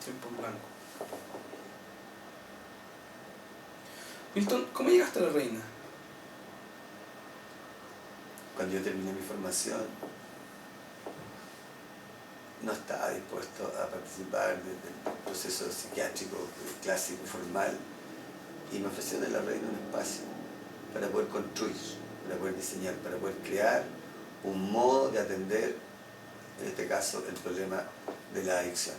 tiempo en blanco. Milton, ¿cómo llegaste a La Reina? Cuando yo terminé mi formación, no estaba dispuesto a participar del proceso psiquiátrico clásico, formal, y me ofrecieron en La Reina un espacio para poder construir, para poder diseñar, para poder crear un modo de atender, en este caso, el problema de la adicción.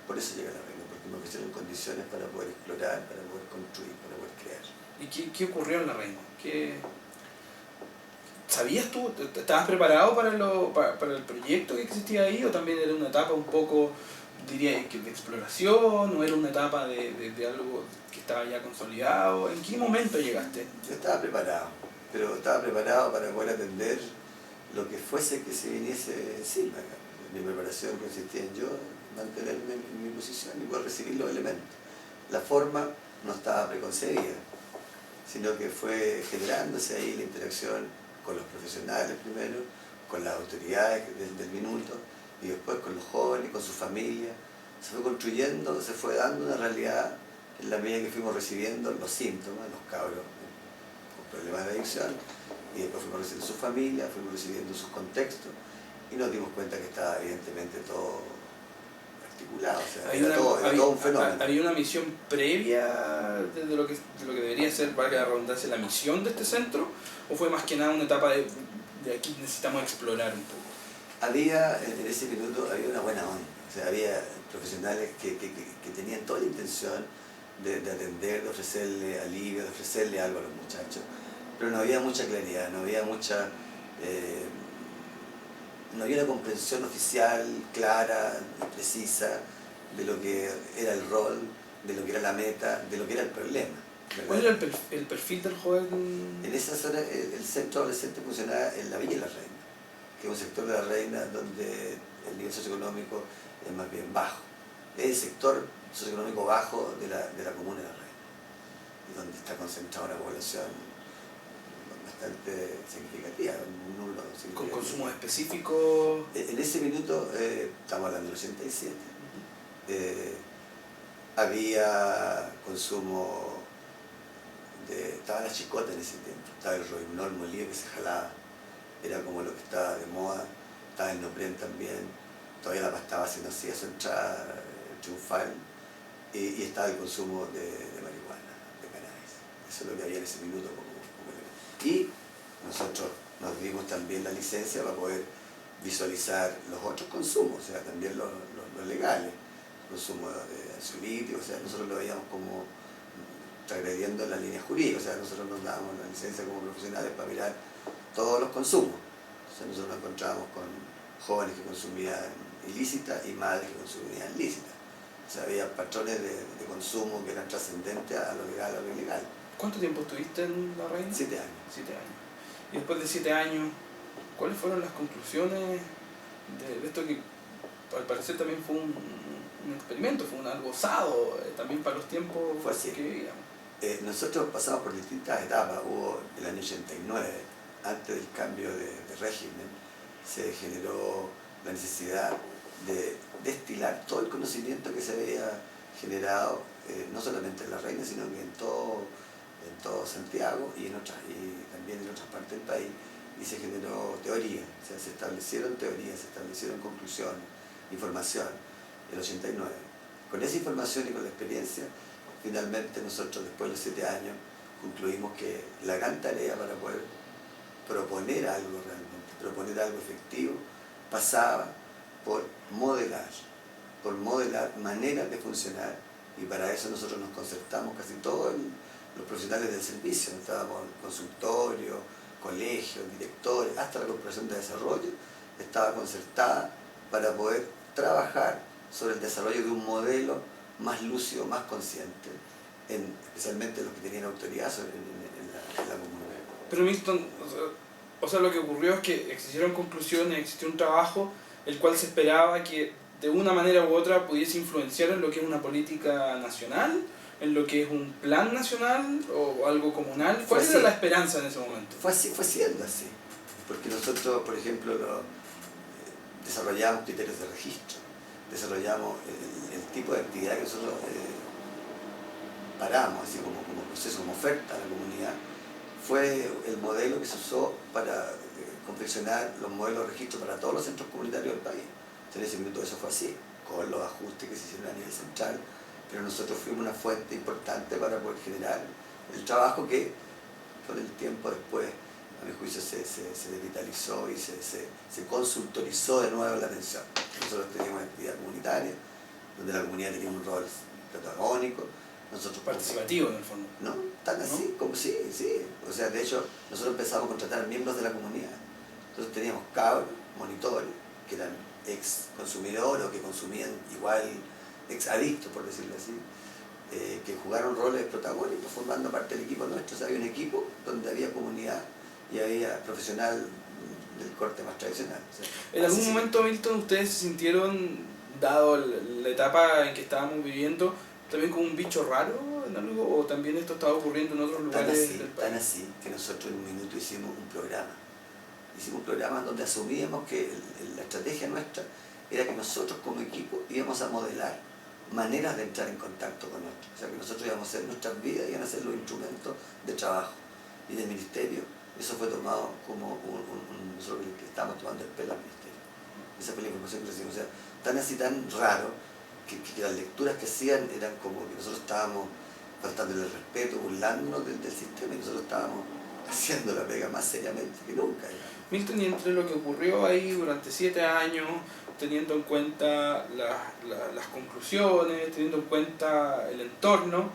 Por eso llegué a La Reina, porque me ofrecieron condiciones para poder explorar, para poder construir, para poder crear. ¿Y qué ocurrió en La Reina? ¿Sabías tú? ¿Estabas preparado para el proyecto que existía ahí? ¿O también era una etapa un poco, diría, de exploración? ¿O era una etapa de algo que estaba ya consolidado? ¿En qué momento llegaste? Yo estaba preparado, pero estaba preparado para poder atender lo que fuese que se viniese encima. Mi preparación consistía en yo mantenerme en mi posición y poder recibir los elementos. La forma no estaba preconcebida, sino que fue generándose ahí la interacción con los profesionales primero, con las autoridades del minuto, y después con los jóvenes, con su familia. Se fue construyendo, se fue dando una realidad en la medida que fuimos recibiendo los síntomas, los cabros con problemas de adicción, y después fuimos recibiendo su familia, fuimos recibiendo sus contextos, y nos dimos cuenta que estaba evidentemente todo articulado, o sea, era todo un fenómeno. ¿Había una misión previa de lo que debería ser, para que la redundancia, la misión de este centro? ¿O fue más que nada una etapa de aquí necesitamos explorar un poco? Había, en ese minuto, había una buena onda. O sea, había profesionales que tenían toda la intención de atender, de ofrecerle alivio, de ofrecerle algo a los muchachos. Pero no había mucha claridad, no había una comprensión oficial, clara, precisa, de lo que era el rol, de lo que era la meta, de lo que era el problema, ¿verdad? ¿Cuál era el perfil del joven? En esa zona el centro adolescente funcionaba en la Villa La Reina, que es un sector de La Reina donde el nivel socioeconómico es más bien bajo. Es el sector socioeconómico bajo de la comuna de La Reina, y donde está concentrada una población bastante significativa, nulo. ¿Con consumos específicos? En ese minuto, estamos hablando del 87, había consumo estaba la chicota en ese tiempo, estaba el rohypnol molido que se jalaba, era como lo que estaba de moda, estaba el Nopren también, todavía la pasta base no hacía su entrada triunfal, y estaba el consumo de marihuana, de cannabis. Eso es lo que había en ese minuto y nosotros nos dimos también la licencia para poder visualizar los otros consumos, o sea, también los legales, consumo de ansiolíticos, o sea, nosotros lo veíamos como transgrediendo la línea jurídica, o sea, nosotros nos dábamos la licencia como profesionales para mirar todos los consumos. O sea, nosotros nos encontrábamos con jóvenes que consumían ilícita y madres que consumían lícita. O sea, había patrones de consumo que eran trascendentes a lo legal o a lo ilegal. ¿Cuánto tiempo estuviste en La Reina? 7 años. 7 años. Y después de 7 años, ¿cuáles fueron las conclusiones de esto que al parecer también fue un experimento, fue algo osado también para los tiempos fue así. Que vivíamos? Nosotros pasamos por distintas etapas. Hubo el año 89, antes del cambio de régimen, se generó la necesidad de destilar todo el conocimiento que se había generado, no solamente en La Reina, sino que en todo Santiago y también en otras partes del país, y se generó teoría, o sea, se establecieron teorías, se establecieron conclusiones, información, el 89. Con esa información y con la experiencia, finalmente nosotros, después de los 7 años, concluimos que la gran tarea para poder proponer algo realmente, proponer algo efectivo, pasaba por modelar maneras de funcionar, y para eso nosotros nos concertamos casi todos los profesionales del servicio. Estábamos en consultorio, colegios, directores, hasta la Corporación de Desarrollo estaba concertada para poder trabajar sobre el desarrollo de un modelo más lúcido, más consciente, especialmente los que tenían autoridad en la comunidad. Pero Milton, o sea, lo que ocurrió es que existieron conclusiones, existió un trabajo el cual se esperaba que de una manera u otra pudiese influenciar en lo que es una política nacional, en lo que es un plan nacional o algo comunal. ¿Cuál era la esperanza en ese momento? Fue siendo así, porque nosotros, por ejemplo, desarrollamos criterios de registro, desarrollamos, el tipo de actividad que nosotros paramos, así como proceso, como oferta a la comunidad, fue el modelo que se usó para confeccionar los modelos de registro para todos los centros comunitarios del país. En ese minuto eso fue así, con los ajustes que se hicieron a nivel central, pero nosotros fuimos una fuente importante para poder generar el trabajo que con el tiempo después, a mi juicio, se revitalizó y se consultorizó de nuevo la atención. Nosotros teníamos actividad comunitaria, donde la comunidad tenía un rol protagónico. Nosotros participativo en el fondo. No, tan así, ¿no? Como sí. O sea, de hecho, nosotros empezamos a contratar miembros de la comunidad. Entonces teníamos cabros, monitores, que eran ex consumidores o que consumían igual, ex adictos, por decirlo así, que jugaron roles protagónicos formando parte del equipo nuestro. O sea, había un equipo donde había comunidad y había profesional del corte más tradicional. O sea, ¿en algún momento, Milton, ustedes se sintieron, dado la etapa en que estábamos viviendo, también como un bicho raro en algo? ¿O también esto estaba ocurriendo en otros lugares del país? Tan así que nosotros en un minuto hicimos un programa. Hicimos un programa donde asumíamos que la estrategia nuestra era que nosotros como equipo íbamos a modelar maneras de entrar en contacto con otros. O sea, que nosotros íbamos a hacer nuestras vidas, iban a ser los instrumentos de trabajo. Y del ministerio, eso fue tomado como nosotros que estábamos tomando el pelo al ministerio. Esa fue la información que recibimos. O sea, tan así, tan raro, que las lecturas que hacían eran como que nosotros estábamos faltando el respeto, burlándonos del sistema, y nosotros estábamos haciendo la pega más seriamente que nunca. Milton, y entre lo que ocurrió ahí durante 7 años, teniendo en cuenta las conclusiones, teniendo en cuenta el entorno,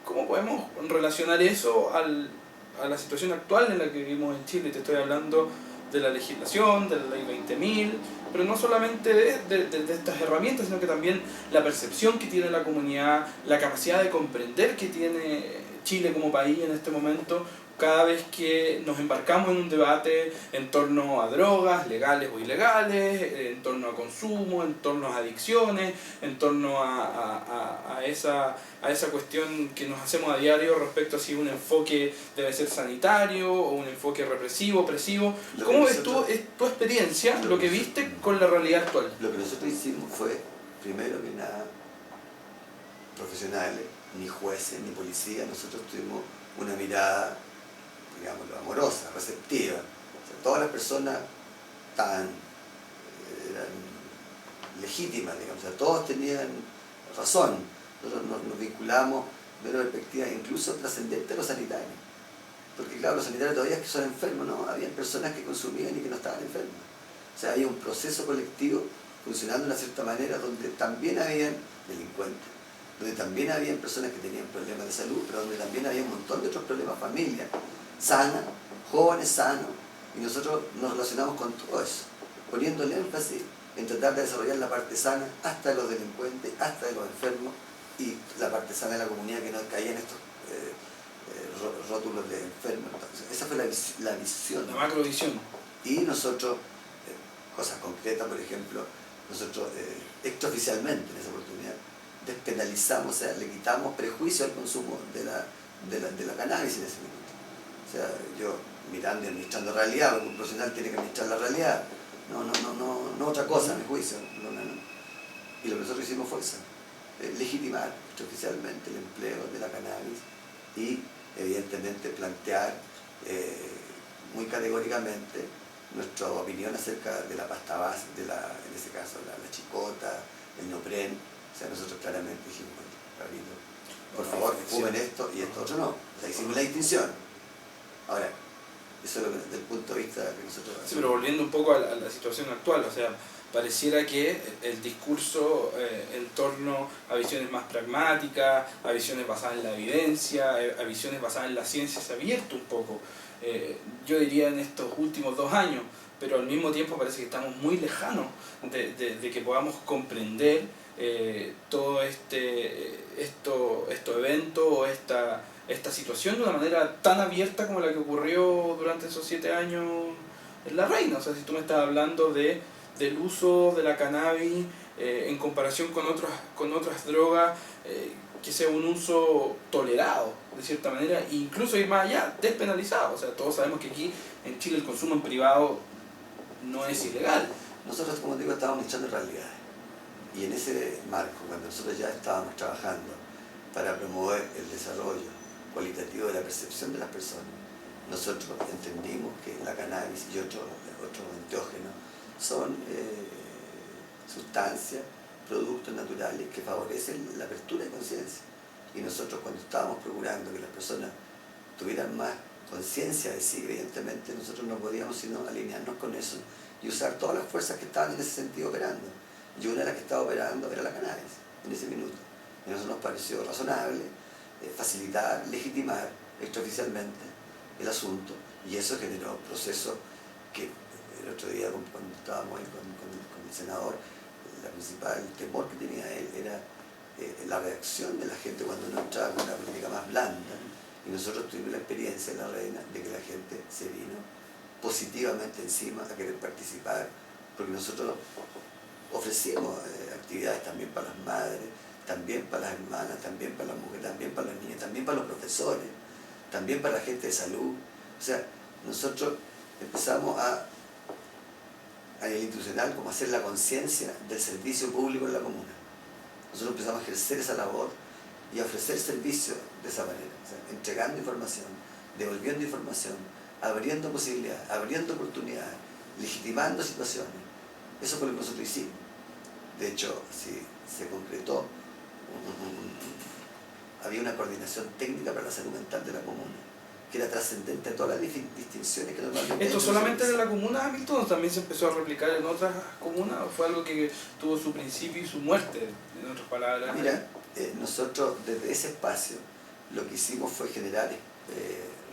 ¿cómo podemos relacionar eso a la situación actual en la que vivimos en Chile? Te estoy hablando de la legislación, de la ley 20.000, pero no solamente de estas herramientas, sino que también la percepción que tiene la comunidad, la capacidad de comprender que tiene Chile como país en este momento, cada vez que nos embarcamos en un debate en torno a drogas, legales o ilegales, en torno a consumo, en torno a adicciones, en torno a esa cuestión que nos hacemos a diario respecto a si un enfoque debe ser sanitario o un enfoque represivo, opresivo. ¿Cómo ves tú tu experiencia, lo que viste con la realidad actual? Lo que nosotros hicimos fue, primero que nada, profesionales, ni jueces, ni policías, nosotros tuvimos una mirada, digámoslo, amorosa, receptiva. O sea, todas las personas eran legítimas, digamos, o sea, todos tenían razón. Nosotros nos vinculamos de una perspectiva incluso trascendente a lo sanitario. Porque claro, los sanitarios todavía es que son enfermos, ¿no? Habían personas que consumían y que no estaban enfermas. O sea, había un proceso colectivo funcionando de una cierta manera donde también habían delincuentes, donde también habían personas que tenían problemas de salud, pero donde también había un montón de otros problemas, familia sana, jóvenes sanos, y nosotros nos relacionamos con todo eso, poniendo el énfasis en tratar de desarrollar la parte sana hasta de los delincuentes, hasta de los enfermos, y la parte sana de la comunidad que no caía en estos rótulos de enfermos. Entonces, esa fue la visión. La macrovisión. Y nosotros, cosas concretas, por ejemplo, nosotros extraoficialmente en esa oportunidad despenalizamos, o sea, le quitamos prejuicio al consumo de la cannabis en ese momento. O sea, yo mirando y administrando realidad, porque un profesional tiene que administrar la realidad, no otra cosa, a mi juicio. Y lo que nosotros hicimos fue eso, legitimar oficialmente el empleo de la cannabis y evidentemente plantear muy categóricamente nuestra opinión acerca de la pasta base, en ese caso la chicota, el neopren. O sea, nosotros claramente dijimos, Pablito, por favor, fumen esto y esto otro no. O sea, hicimos la distinción. Ahora, eso es lo que desde el punto de vista que nosotros... Sí, pero volviendo un poco a la situación actual, o sea, pareciera que el discurso en torno a visiones más pragmáticas, a visiones basadas en la evidencia, a visiones basadas en la ciencia se ha abierto un poco, yo diría en estos últimos 2 años, pero al mismo tiempo parece que estamos muy lejanos de que podamos comprender todo estos eventos o esta situación de una manera tan abierta como la que ocurrió durante esos 7 años en La Reina. O sea, si tú me estás hablando del uso de la cannabis en comparación con otras drogas, que sea un uso tolerado de cierta manera, e incluso ir más allá, despenalizado. O sea, todos sabemos que aquí en Chile el consumo en privado no es ilegal. Nosotros, como digo, estábamos echando realidades. Y en ese marco, cuando nosotros ya estábamos trabajando para promover el desarrollo cualitativo de la percepción de las personas, nosotros entendimos que la cannabis y otros enteógenos son sustancias, productos naturales que favorecen la apertura de conciencia. Y nosotros, cuando estábamos procurando que las personas tuvieran más conciencia de sí, evidentemente nosotros no podíamos sino alinearnos con eso y usar todas las fuerzas que estaban en ese sentido operando. Y una de las que estaba operando era la cannabis en ese minuto. Y a nosotros nos pareció razonable facilitar, legitimar extraoficialmente el asunto, y eso generó procesos que el otro día cuando estábamos ahí con el senador, el principal temor que tenía él era la reacción de la gente cuando uno entraba con una política más blanda. Y nosotros tuvimos la experiencia en La Reina de que la gente se vino positivamente encima a querer participar, porque nosotros ofrecimos actividades también para las madres, también para las hermanas, también para las mujeres, también para los niños, también para los profesores, también para la gente de salud. O sea, nosotros empezamos a nivel institucional como a hacer la conciencia del servicio público en la comuna. Nosotros empezamos a ejercer esa labor y a ofrecer servicios de esa manera, o sea, entregando información, devolviendo información, abriendo posibilidades, abriendo oportunidades, legitimando situaciones. Eso fue lo que nosotros hicimos. De hecho, si se concretó, había una coordinación técnica para la salud mental de la comuna, que era trascendente a todas las distinciones que normalmente... ¿Esto solamente en la comuna, Hamilton, o también se empezó a replicar en otras comunas, o fue algo que tuvo su principio y su muerte, en otras palabras? Mira, nosotros desde ese espacio lo que hicimos fue generar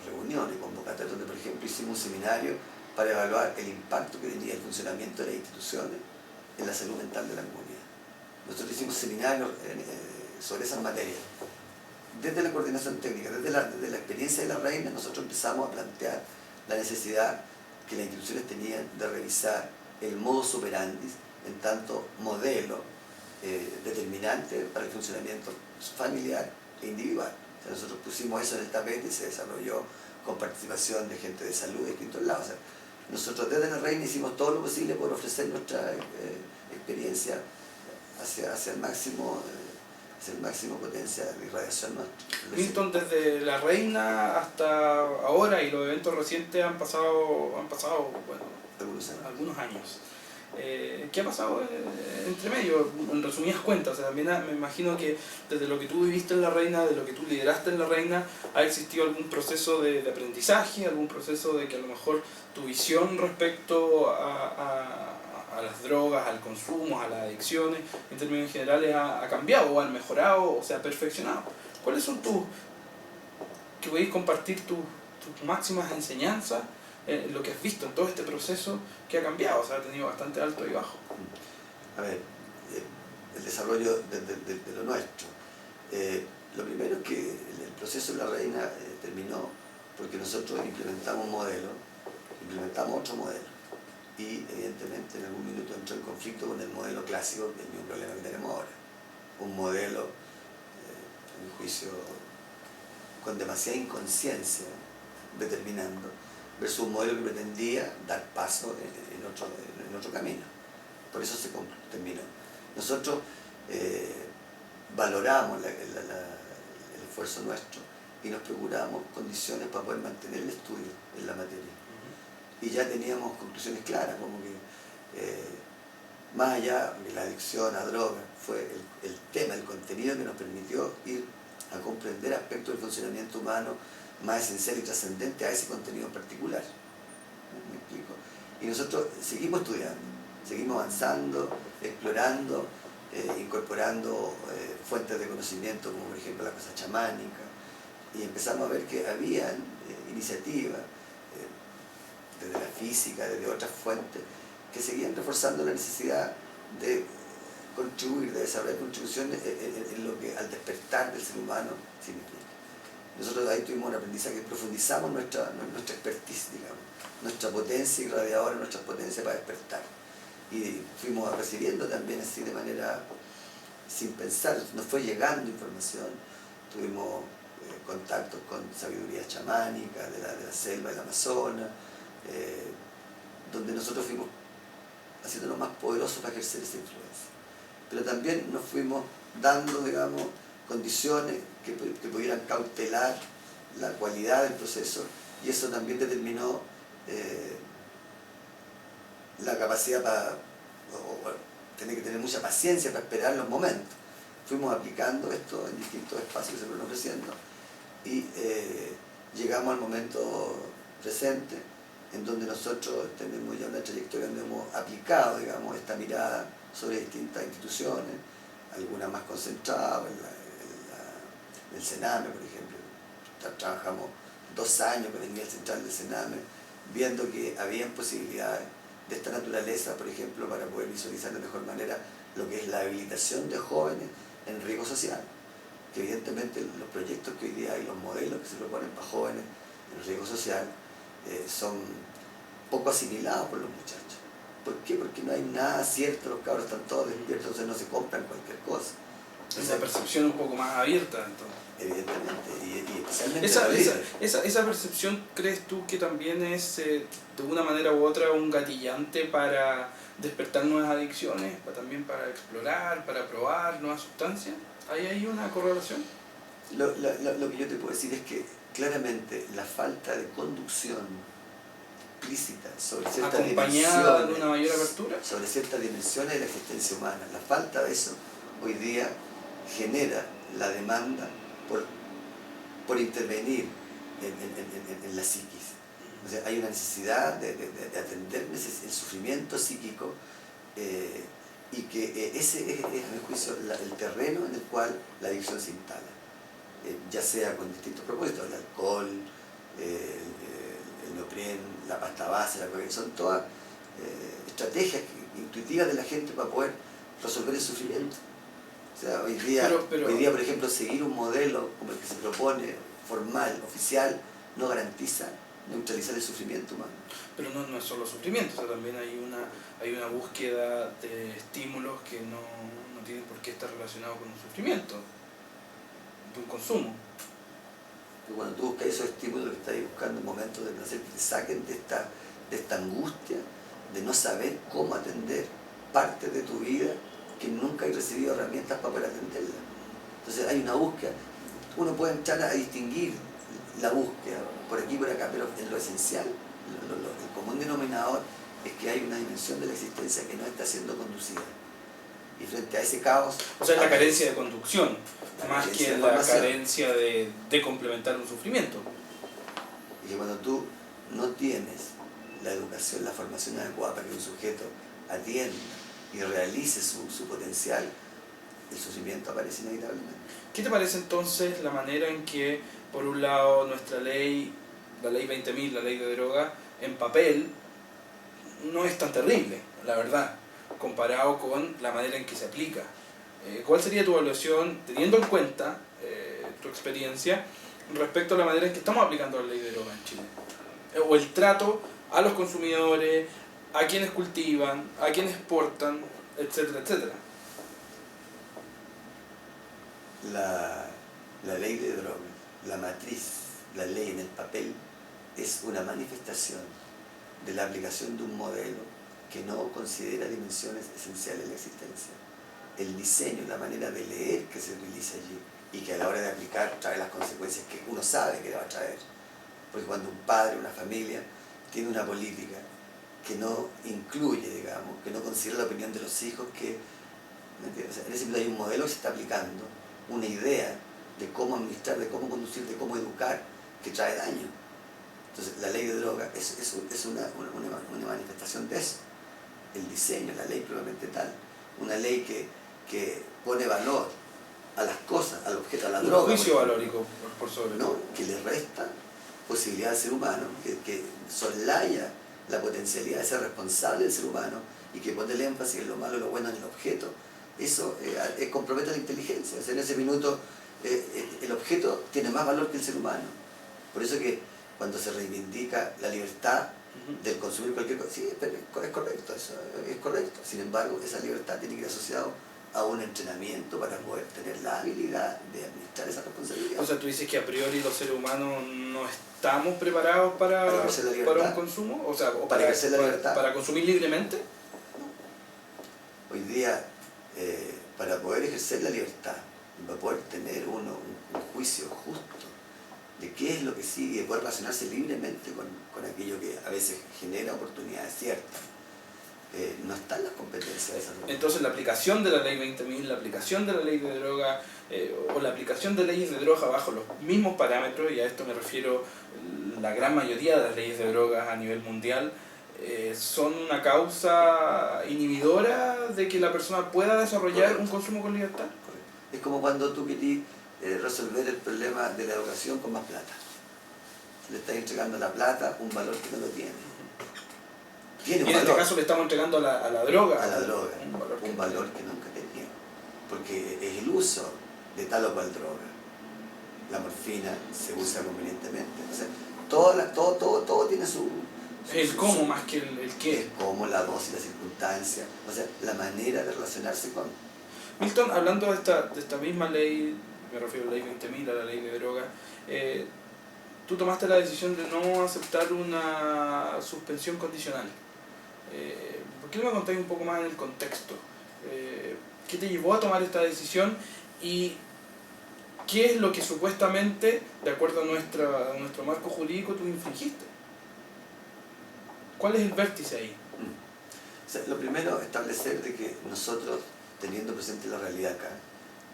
reuniones, convocatorias, donde por ejemplo hicimos un seminario para evaluar el impacto que tenía el funcionamiento de las instituciones en la salud mental de la comunidad. Nosotros hicimos seminarios sobre esas materias. Desde la coordinación técnica, desde la experiencia de La Reina, nosotros empezamos a plantear la necesidad que las instituciones tenían de revisar el modus operandi en tanto modelo determinante para el funcionamiento familiar e individual. O sea, nosotros pusimos eso en el tapete y se desarrolló con participación de gente de salud de distintos lados. O sea, nosotros desde La Reina hicimos todo lo posible por ofrecer nuestra experiencia hacia el máximo potencia de irradiación nuestra. Hamilton, desde La Reina hasta ahora y los eventos recientes han pasado bueno, algunos años. ¿Qué ha pasado entre medio? En resumidas cuentas, o sea, también me imagino que desde lo que tú viviste en La Reina, de lo que tú lideraste en La Reina, ha existido algún proceso de aprendizaje, algún proceso de que a lo mejor tu visión respecto a las drogas, al consumo, a las adicciones, en términos generales, ha cambiado o ha mejorado o se ha perfeccionado. ¿Cuáles son que podéis compartir tus máximas enseñanzas, lo que has visto en todo este proceso que ha cambiado? O sea, ha tenido bastante alto y bajo. A ver, el desarrollo de lo nuestro. Lo primero es que el proceso de La Reina terminó porque nosotros implementamos un modelo, implementamos otro modelo. Y evidentemente en algún minuto entró en conflicto con el modelo clásico, que es el mismo problema que tenemos ahora. Un modelo, a mi juicio, con demasiada inconsciencia determinando, versus un modelo que pretendía dar paso en otro camino. Por eso se terminó. Nosotros valoramos el esfuerzo nuestro y nos procuramos condiciones para poder mantener el estudio en la materia. Y ya teníamos conclusiones claras, como que más allá de la adicción a drogas, fue el tema, el contenido que nos permitió ir a comprender aspectos del funcionamiento humano más esencial y trascendente a ese contenido en particular. ¿Me explico? Y nosotros seguimos estudiando, seguimos avanzando, explorando, incorporando fuentes de conocimiento, como por ejemplo la cosa chamánica, y empezamos a ver que habían iniciativas desde la física, desde otras fuentes, que seguían reforzando la necesidad de contribuir, de desarrollar contribuciones en lo que al despertar del ser humano significa. Nosotros ahí tuvimos un aprendizaje, profundizamos nuestra expertise, digamos, nuestra potencia irradiadora, nuestra potencia para despertar. Y fuimos recibiendo también así de manera sin pensar, nos fue llegando información, tuvimos contactos con sabiduría chamánica de la selva del Amazonas, donde nosotros fuimos haciéndonos más poderosos para ejercer esa influencia. pero también nos fuimos dando, digamos, condiciones que pudieran cautelar la cualidad del proceso, y eso también determinó la capacidad para tener que tener mucha paciencia para esperar los momentos. Fuimos aplicando esto en distintos espacios que se fueron ofreciendo y llegamos al momento presente, en donde nosotros tenemos ya una trayectoria donde hemos aplicado, digamos, esta mirada sobre distintas instituciones, algunas más concentradas, en el Sename, por ejemplo. Trabajamos 2 años con el nivel central del Sename, viendo que había posibilidades de esta naturaleza, por ejemplo, para poder visualizar de mejor manera lo que es la habilitación de jóvenes en riesgo social, que evidentemente los proyectos que hoy día hay, los modelos que se proponen para jóvenes en riesgo social, son poco asimilados por los muchachos. ¿Por qué? Porque no hay nada cierto, los cabros están todos despiertos, entonces no se compran cualquier cosa. Esa percepción un poco más abierta, entonces. Evidentemente, y especialmente esa percepción, ¿crees tú que también es de una manera u otra un gatillante para despertar nuevas adicciones, también para explorar, para probar nuevas sustancias? ¿Hay ahí una correlación? Lo que yo te puedo decir es que claramente la falta de conducción explícita sobre ciertas acompañada de una mayor apertura, sobre ciertas dimensiones de la existencia humana, la falta de eso hoy día genera la demanda por intervenir en la psiquis. O sea, hay una necesidad de atender el sufrimiento psíquico, y que ese es, a mi juicio, el terreno en el cual la adicción se instala, ya sea con distintos propósitos, el alcohol, el neopren, la pasta base, la cocaína, son todas estrategias intuitivas de la gente para poder resolver el sufrimiento. O sea, hoy día, por ejemplo, seguir un modelo como el que se propone, formal, oficial, no garantiza neutralizar el sufrimiento humano. Pero no es solo sufrimiento, o sea, también hay una búsqueda de estímulos que no tienen por qué estar relacionados con un sufrimiento, de un consumo. Pero cuando tú buscas esos estímulos, que estás buscando momentos de placer que te saquen de esta angustia de no saber cómo atender parte de tu vida que nunca has recibido herramientas para poder atenderla. Entonces hay una búsqueda. Uno puede entrar a distinguir la búsqueda por aquí y por acá, pero en lo esencial, el común denominador es que hay una dimensión de la existencia que no está siendo conducida. Y frente a ese caos... O sea, es la carencia de conducción, más que la carencia de complementar un sufrimiento. Y que cuando tú no tienes la educación, la formación adecuada para que un sujeto atienda y realice su potencial, el sufrimiento aparece inevitablemente. ¿Qué te parece entonces la manera en que, por un lado, nuestra ley, la ley 20.000, la ley de droga, en papel, no es tan terrible, la verdad, comparado con la manera en que se aplica? ¿Cuál sería tu evaluación, teniendo en cuenta tu experiencia, respecto a la manera en que estamos aplicando la ley de droga en Chile? O el trato a los consumidores, a quienes cultivan, a quienes exportan, etcétera, etcétera. La ley de drogas, la matriz, la ley en el papel, es una manifestación de la aplicación de un modelo que no considera dimensiones esenciales de la existencia. El diseño, la manera de leer que se utiliza allí y que a la hora de aplicar trae las consecuencias que uno sabe que le va a traer. Porque cuando un padre, una familia, tiene una política que no incluye, digamos, que no considera la opinión de los hijos, que o sea, en ese sentido hay un modelo que se está aplicando, una idea de cómo administrar, de cómo conducir, de cómo educar, que trae daño. Entonces la ley de droga es una manifestación de eso. El diseño, la ley probablemente tal, una ley que pone valor a las cosas, al objeto, a la droga. Un juicio valórico, por sobre todo. ¿No? Que le resta posibilidad al ser humano, que soslaya la potencialidad de ser responsable del ser humano y que pone el énfasis en lo malo y lo bueno en el objeto. Eso compromete la inteligencia. O sea, en ese minuto el objeto tiene más valor que el ser humano. Por eso que cuando se reivindica la libertad del consumir cualquier cosa, sí, es correcto, eso es correcto. Sin embargo, esa libertad tiene que ir asociada a un entrenamiento para poder tener la habilidad de administrar esa responsabilidad. O sea, tú dices que a priori los seres humanos no estamos preparados para un consumo, o sea, o para consumir libremente. Hoy día para poder ejercer la libertad, para poder tener un juicio justo de qué es lo que sigue, de poder relacionarse libremente con aquello que a veces genera oportunidades ciertas. No están las competencias de esa norma. Entonces la aplicación de la ley 20.000, la aplicación de la ley de droga o la aplicación de leyes de droga bajo los mismos parámetros, y a esto me refiero la gran mayoría de las leyes de drogas a nivel mundial, son una causa inhibidora de que la persona pueda desarrollar un consumo con libertad. Es como cuando tú querís resolver el problema de la educación con más plata. Le estás entregando a la plata un valor que no lo tiene. Tiene un Y en valor. este caso le estamos entregando a la droga. A la droga, un valor que nunca tenía. Porque es el uso de tal o cual droga. La morfina se usa convenientemente. O sea, todo tiene su... El cómo más que el qué. El cómo, la dosis, la circunstancia. O sea, la manera de relacionarse con... Milton, hablando de esta misma ley, me refiero a la ley 20.000, a la ley de droga, tú tomaste la decisión de no aceptar una suspensión condicional. ¿Por qué no me contáis un poco más en el contexto? ¿Qué te llevó a tomar esta decisión y qué es lo que supuestamente, de acuerdo a nuestro marco jurídico, tú infringiste? ¿Cuál es el vértice ahí? O sea, lo primero, establecer de que nosotros, teniendo presente la realidad acá,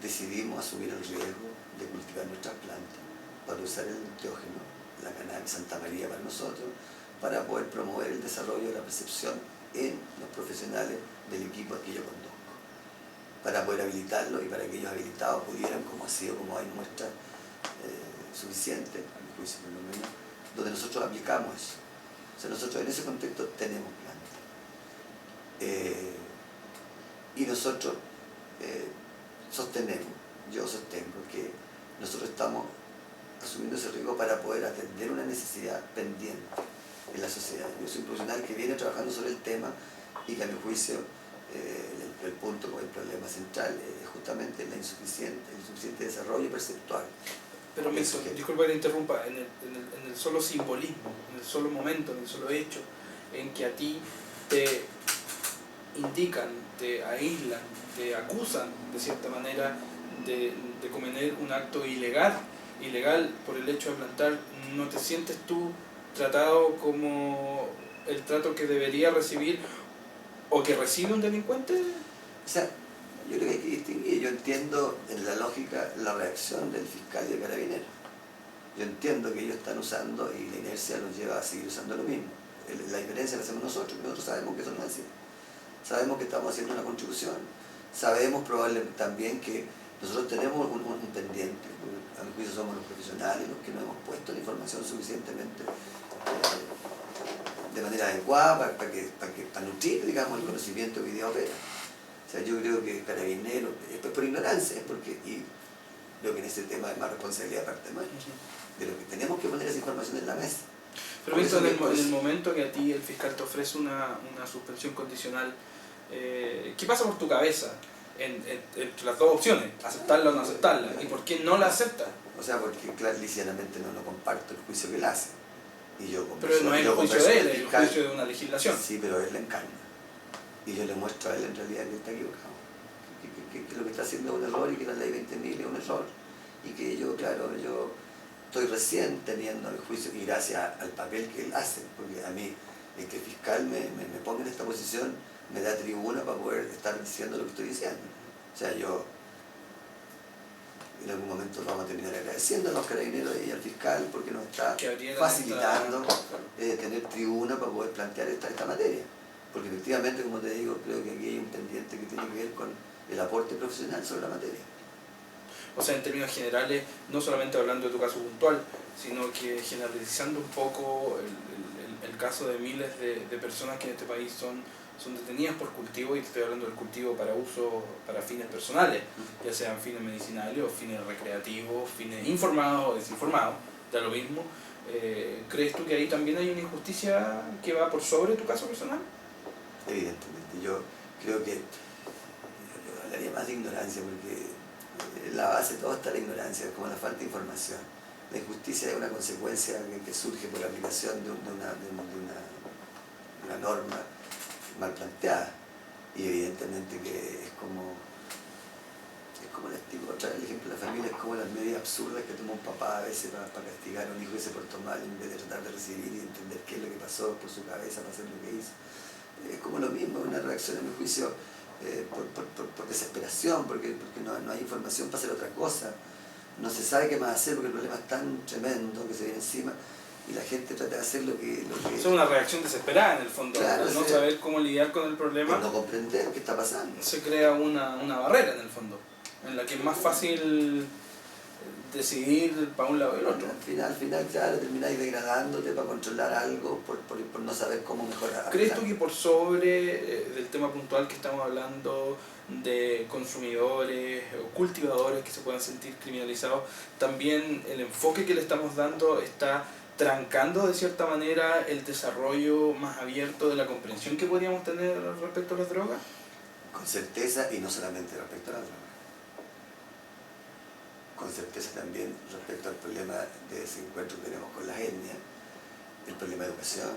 decidimos asumir el riesgo de cultivar nuestras plantas para usar el enteógeno, la cannabis Santa María para nosotros, para poder promover el desarrollo de la percepción en los profesionales del equipo que yo conduzco, para poder habilitarlo y para que ellos habilitados pudieran, como ha sido, como hay muestras suficientes, a mi juicio por lo menos, donde nosotros aplicamos eso. O sea, nosotros en ese contexto tenemos plantas. Y nosotros sostenemos, yo sostengo que nosotros estamos asumiendo ese riesgo para poder atender una necesidad pendiente en la sociedad. Yo soy un profesional que viene trabajando sobre el tema y que a mi juicio el punto o el problema central es justamente el insuficiente desarrollo perceptual. Pero disculpa que te interrumpa, en el solo simbolismo, en el solo momento, en el solo hecho, en que a ti te indican, te aíslan, te acusan de cierta manera de cometer un acto ilegal por el hecho de plantar, ¿no te sientes tú tratado como el trato que debería recibir o que recibe un delincuente? O sea, yo creo que hay que distinguir. Yo entiendo en la lógica la reacción del fiscal y del carabinero. Yo entiendo que ellos están usando y la inercia los lleva a seguir usando lo mismo. La diferencia la hacemos nosotros sabemos que eso no es así. Sabemos que estamos haciendo una contribución. Sabemos probablemente también que nosotros tenemos un pendiente. A mi juicio somos los profesionales los que no hemos puesto la información suficientemente de manera adecuada para nutrir, digamos, el conocimiento que hoy día opera. O sea, yo creo que Carabineros, esto es por ignorancia, es porque, y creo que en ese tema es más responsabilidad parte nuestra, de lo que tenemos que poner esa información en la mesa. Pero visto en el momento que a ti el fiscal te ofrece una suspensión condicional, ¿qué pasa por tu cabeza entre las dos opciones? ¿Aceptarla o no aceptarla? ¿Y por qué no la aceptas? O sea, porque claro, lícitamente no comparto el juicio que él hace. Y yo pero no es el juicio de él, es el juicio de una legislación. Sí, pero él le encarna. Y yo le muestro a él en realidad que está equivocado. Que lo que está haciendo es un error y que la ley 20.000 es un error. Y que yo, claro, yo estoy recién teniendo el juicio y gracias al papel que él hace, porque a mí el que el fiscal me ponga en esta posición me da tribuna para poder estar diciendo lo que estoy diciendo. O sea, yo en algún momento vamos a terminar agradeciendo a los carabineros y al fiscal porque nos está facilitando tener tribuna para poder plantear esta materia. Porque efectivamente, como te digo, creo que aquí hay un pendiente que tiene que ver con el aporte profesional sobre la materia. O sea, en términos generales, no solamente hablando de tu caso puntual, sino que generalizando un poco el caso de miles de personas que en este país son detenidas por cultivo, y te estoy hablando del cultivo para uso, para fines personales, ya sean fines medicinales o fines recreativos, fines informados o desinformados, da lo mismo. ¿Crees tú que ahí también hay una injusticia que va por sobre tu caso personal? Evidentemente, yo creo que yo hablaría más de ignorancia, porque en la base de todo está la ignorancia, como la falta de información. La injusticia es una consecuencia que surge por la aplicación de una norma mal planteada, y evidentemente que es como familias como las medidas absurdas que toma un papá a veces para castigar a un hijo que se portó mal en vez de tratar de recibir y entender qué es lo que pasó por su cabeza para hacer lo que hizo. Es como lo mismo, una reacción a mi juicio por desesperación, porque no hay información para hacer otra cosa. No se sabe qué más hacer porque el problema es tan tremendo que se viene encima y la gente trata de hacer lo que... Es una reacción desesperada en el fondo, claro, no saber cómo lidiar con el problema. No comprender qué está pasando. Se crea una barrera en el fondo, en la que es más fácil decidir para un lado y el otro. Al final claro, termináis degradándote para controlar algo por no saber cómo mejorar. ¿Crees tú que por sobre del tema puntual que estamos hablando de consumidores o cultivadores que se puedan sentir criminalizados, también el enfoque que le estamos dando está trancando de cierta manera el desarrollo más abierto de la comprensión que podríamos tener respecto a las drogas? Con certeza, y no solamente respecto a las drogas. Con certeza también respecto al problema de desencuentro que tenemos con las etnias, el problema de educación,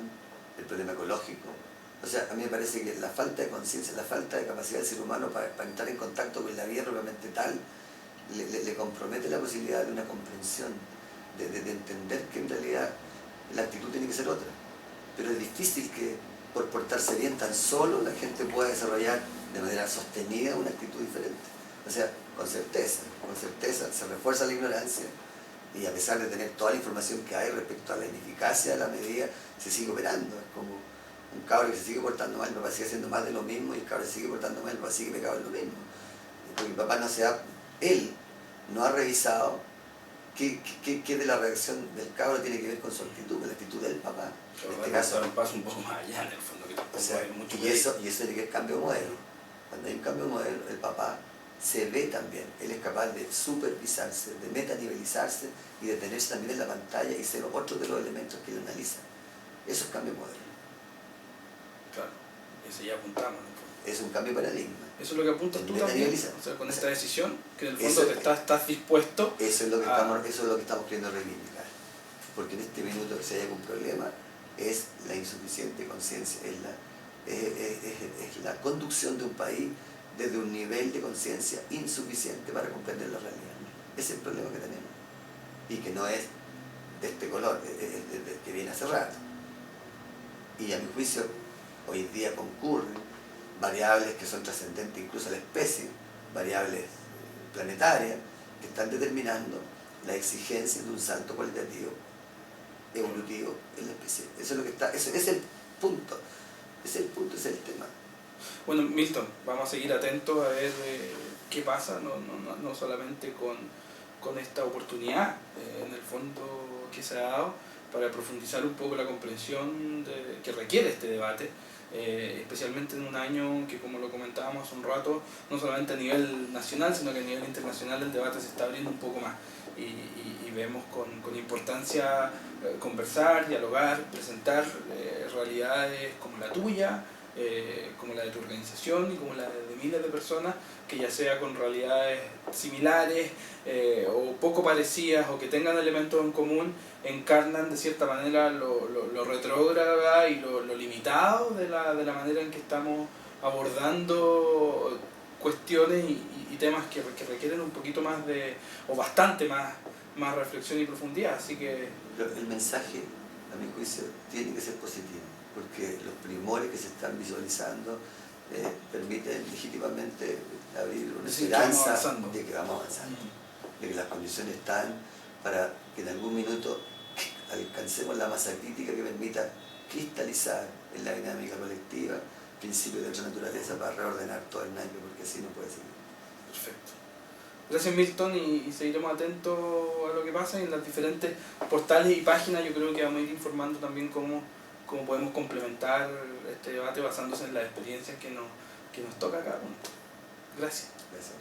el problema ecológico. O sea, a mí me parece que la falta de conciencia, la falta de capacidad del ser humano para entrar en contacto con la vida propiamente tal, le compromete la posibilidad de una comprensión, de entender que en realidad la actitud tiene que ser otra. Pero es difícil que por portarse bien tan solo la gente pueda desarrollar de manera sostenida una actitud diferente. O sea, con certeza se refuerza la ignorancia y a pesar de tener toda la información que hay respecto a la ineficacia de la medida, se sigue operando. Es como un cabro que se sigue portando mal, el papá sigue haciendo más de lo mismo y el cabro se sigue portando mal, el papá sigue pegado en lo mismo. Porque el papá él no ha revisado qué de la reacción del cabro tiene que ver con su actitud, con la actitud del papá. En este caso, un paso un poco más allá en el fondo. Que o sea, mucho y eso tiene que ver cambio de modelo. Cuando hay un cambio de modelo, el papá se ve también, él es capaz de supervisarse, de metanivelizarse y de tenerse también en la pantalla y ser otro de los elementos que él analiza. Eso es cambio de modelo. Claro, ese ya apuntamos. Es un cambio de paradigma. Eso es lo que apuntas tú también, o sea, con esta decisión, que en el fondo estás dispuesto eso es lo que estamos queriendo reivindicar. Porque en este minuto que se haya algún problema es la insuficiente conciencia, es la conducción de un país desde un nivel de conciencia insuficiente para comprender la realidad. Ese es el problema que tenemos. Y que no es de este color, que viene hace rato. Y a mi juicio, hoy día concurren variables que son trascendentes incluso a la especie, variables planetarias, que están determinando la exigencia de un salto cualitativo, evolutivo en la especie. Eso es lo que está, ese es el punto, ese es el tema. Bueno, Milton, vamos a seguir atentos a ver qué pasa, no solamente con esta oportunidad, en el fondo que se ha dado, para profundizar un poco la comprensión que requiere este debate, especialmente en un año que, como lo comentábamos hace un rato, no solamente a nivel nacional, sino que a nivel internacional el debate se está abriendo un poco más. Y vemos con importancia conversar, dialogar, presentar realidades como la tuya, como la de tu organización y como la de miles de personas, que ya sea con realidades similares o poco parecidas o que tengan elementos en común, encarnan de cierta manera lo retrógrada y lo limitado de la manera en que estamos abordando cuestiones y temas que requieren un poquito más o bastante más reflexión y profundidad. Así que el mensaje, a mi juicio, tiene que ser positivo, porque los primores que se están visualizando permiten legítimamente abrir una esperanza de que vamos avanzando, de que las condiciones están para que en algún minuto alcancemos la masa crítica que permita cristalizar en la dinámica colectiva principios de otra naturaleza para reordenar todo el naipe, porque así no puede seguir. Perfecto. Gracias, Milton, y seguiremos atentos a lo que pasa en las diferentes portales y páginas. Yo creo que vamos a ir informando también cómo podemos complementar este debate basándose en las experiencias que nos toca a cada uno. Gracias. Gracias.